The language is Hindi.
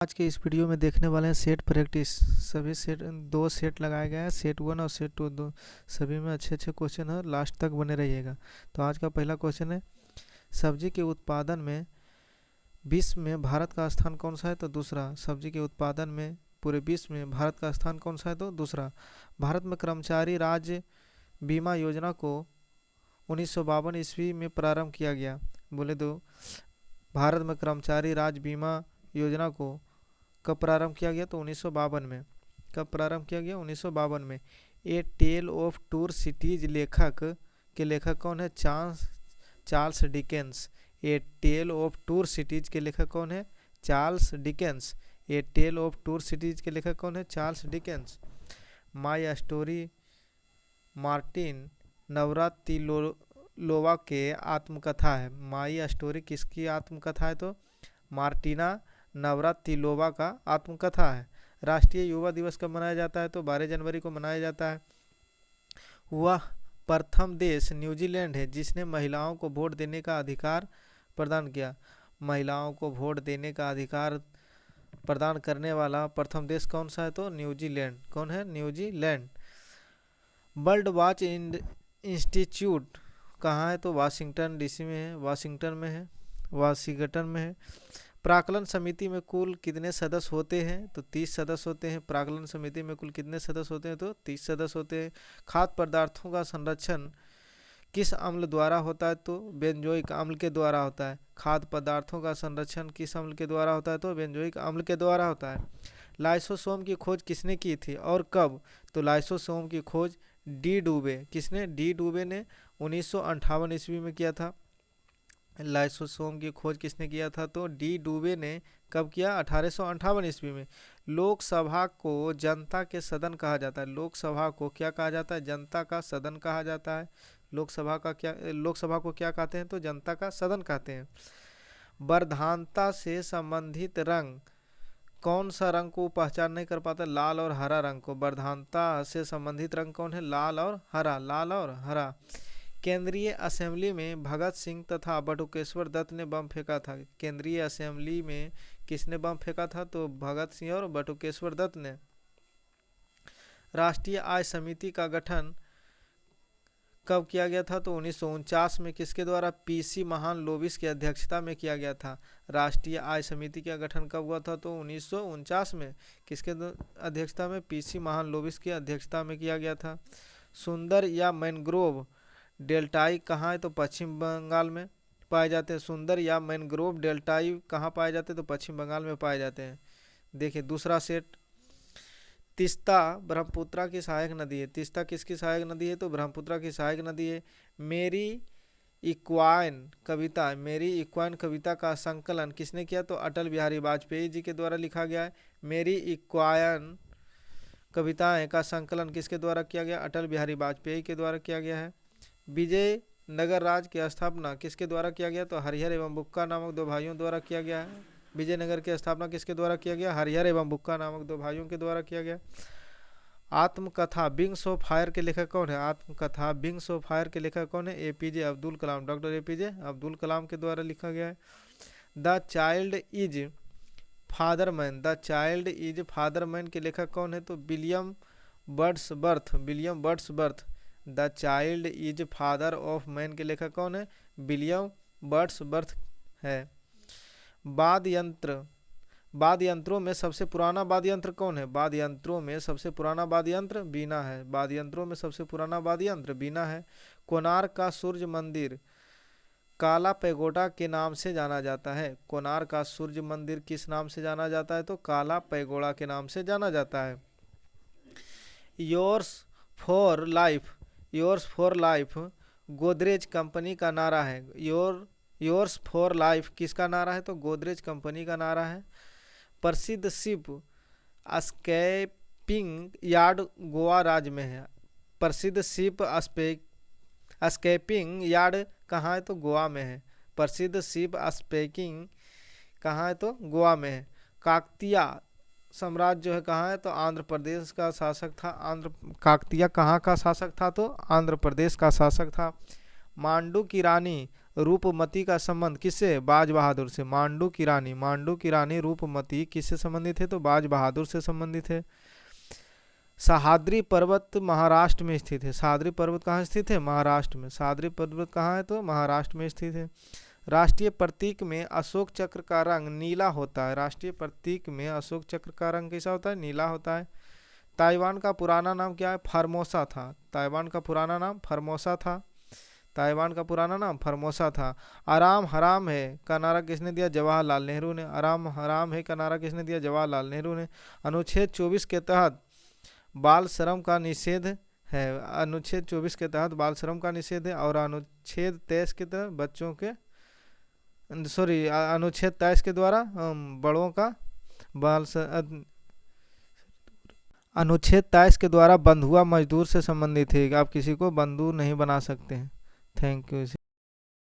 आज के इस वीडियो में देखने वाले हैं सेट प्रैक्टिस। सभी सेट दो सेट लगाए गए हैं, सेट 1 और सेट 2। दो सभी में अच्छे अच्छे क्वेश्चन है, लास्ट तक बने रहिएगा। तो आज का पहला क्वेश्चन है, सब्जी के उत्पादन में विश्व में भारत का स्थान कौन सा है? तो दूसरा। सब्जी के उत्पादन में पूरे विश्व में भारत का स्थान कौन सा है? तो दूसरा। भारत में कर्मचारी राज्य बीमा योजना को 1952 ईस्वी में प्रारंभ किया गया। बोले तो भारत में कर्मचारी राज्य बीमा योजना को कब प्रारंभ किया गया? तो 1952 में। कब प्रारंभ किया गया? 1952 में। A tale of two cities लेखक कौन है? Charles Dickens. A tale of two cities के लेखक कौन है? Charles Dickens. A tale of two cities के लेखक कौन है? Charles Dickens. My story Martin Navratilova के आत्मकथा है। माई स्टोरी किसकी आत्मकथा है? तो मार्टिना नवरातिलोवा का आत्मकथा है। राष्ट्रीय युवा दिवस कब मनाया जाता है? तो 12 जनवरी को मनाया जाता है। वह प्रथम देश न्यूजीलैंड है जिसने महिलाओं को वोट देने का अधिकार प्रदान किया। महिलाओं को वोट देने का अधिकार प्रदान करने वाला प्रथम देश कौन सा है? तो न्यूजीलैंड। कौन है? न्यूजीलैंड। वर्ल्ड वॉच इंस्टीट्यूट कहाँ है? तो वाशिंगटन डीसी में है। वाशिंगटन में है। प्राक्कलन समिति में कुल कितने सदस्य होते हैं? तो 30 सदस्य होते हैं। प्राक्कलन समिति में कुल कितने सदस्य होते हैं? तो 30 सदस्य होते हैं। खाद्य पदार्थों का संरक्षण किस अम्ल द्वारा होता है? तो बेंजोइक अम्ल के द्वारा होता है। खाद्य पदार्थों का संरक्षण किस अम्ल के द्वारा होता है? तो बेंजोइक अम्ल के द्वारा होता है। लाइसोसोम की खोज किसने की थी और कब? तो लाइसोसोम की खोज डी डूबे। किसने? डी डूबे ने 1958 ईस्वी में किया था। लाइसोसोम की खोज किसने किया था? तो डी डूबे ने कब किया? 1858 ईस्वी में। लोकसभा को जनता के सदन कहा जाता है। लोकसभा को क्या कहा जाता है? जनता का सदन कहा जाता है। लोकसभा को क्या कहते हैं? तो जनता का सदन कहते हैं। वर्धानता से संबंधित रंग कौन सा रंग को पहचान नहीं कर पाता? लाल और हरा रंग को। वर्धानता से संबंधित रंग कौन है? लाल और हरा। लाल और हरा। केंद्रीय असेंबली में भगत सिंह तथा बटुकेश्वर दत्त ने बम फेंका था। केंद्रीय असेंबली में किसने बम फेंका था? तो भगत सिंह और बटुकेश्वर दत्त ने। राष्ट्रीय आय समिति का गठन कब किया गया था? तो 1949 में। किसके द्वारा? पीसी महालनोबिस की अध्यक्षता में किया गया था। राष्ट्रीय आय समिति का गठन कब हुआ था? तो 1949 में। किसके अध्यक्षता में? पीसी महालनोबिस की अध्यक्षता में किया गया था। सुंदर या मैनग्रोव डेल्टाई कहाँ है? तो पश्चिम बंगाल में पाए जाते हैं। सुंदर या मैनग्रोव डेल्टाई कहाँ पाए जाते हैं? तो पश्चिम बंगाल में पाए जाते हैं। देखिए दूसरा सेट, तीस्ता ब्रह्मपुत्र की सहायक नदी है। तीस्ता किसकी सहायक नदी है? तो ब्रह्मपुत्र की सहायक नदी है। मेरी इक्वाइन कविता का संकलन किसने किया? तो अटल बिहारी वाजपेयी जी के द्वारा लिखा गया है। मेरी इक्वाइन कविताएं का संकलन किसके द्वारा किया गया? अटल बिहारी वाजपेयी के द्वारा किया गया है। विजयनगर राज्य की स्थापना किसके द्वारा किया गया? तो हरिहर एवं बुक्का नामक दो भाइयों द्वारा किया गया है। विजयनगर की स्थापना किसके द्वारा किया गया? हरिहर एवं बुक्का नामक दो भाइयों के द्वारा किया गया। आत्मकथा विंग्स ऑफ फायर के लेखक कौन है? आत्मकथा विंग्स ऑफ फायर के लेखक कौन है? APJ Abdul Kalam. Doctor APJ Abdul Kalam के द्वारा लिखा गया है। The child is father man. The child is father man के लेखक कौन है? तो William Wordsworth. The child is father of man के लेखक कौन है? विलियम वर्ड्सवर्थ है। वाद्य यंत्रों में सबसे पुराना वाद्य यंत्र कौन है? वाद्य यंत्रों में सबसे पुराना वाद्य यंत्र वीणा है। वाद्य यंत्रों में सबसे पुराना वाद्य यंत्र वीणा है। कोणार्क का सूर्य मंदिर काला पैगोडा के नाम से जाना जाता है। कोणार्क का सूर्य मंदिर किस नाम से जाना जाता है? तो काला पैगोडा के नाम से जाना जाता है। Yours for life Godrej company का नारा है। योर्स फॉर लाइफ किसका नारा है? तो गोदरेज कंपनी का नारा है। प्रसिद्ध शिप स्केपिंग यार्ड गोवा राज्य में है। प्रसिद्ध शिप स्केपिंग यार्ड कहाँ है? तो गोवा में है। प्रसिद्ध शिप स्केपिंग कहाँ है? तो गोवा में है। काकतीय साम्राज्य जो है कहाँ है? तो आंध्र प्रदेश का शासक था। काकतीय कहाँ का शासक था? तो आंध्र प्रदेश का शासक था। मांडू की रानी रूपमती का संबंध किससे? बाज बहादुर से। मांडू की रानी रूपमती किससे संबंधित है? तो बाज बहादुर से संबंधित है। सह्याद्री पर्वत महाराष्ट्र में स्थित है। सह्याद्री पर्वत कहाँ स्थित है? महाराष्ट्र में। सह्याद्री पर्वत कहाँ है? तो महाराष्ट्र में स्थित है। राष्ट्रीय प्रतीक में अशोक चक्र का रंग नीला होता है। राष्ट्रीय प्रतीक में अशोक चक्र का रंग कैसा होता है? नीला होता है। ताइवान का पुराना नाम क्या है? फॉर्मोसा था। ताइवान का पुराना नाम फॉर्मोसा था। ताइवान का पुराना नाम फॉर्मोसा था। आराम हराम है का नारा किसने दिया? जवाहरलाल नेहरू ने। आराम हराम है का नारा किसने दिया? जवाहरलाल नेहरू ने। अनुच्छेद 24 के तहत बाल श्रम का निषेध है। अनुच्छेद 24 के तहत बाल श्रम का निषेध है। और अनुच्छेद 23 के तहत बच्चों के अनुच्छेद 23 के द्वारा बड़ों का बाल अनुच्छेद 23 के द्वारा बंधुआ मजदूर से संबंधित है। आप किसी को बंधु नहीं बना सकते हैं। Thank you.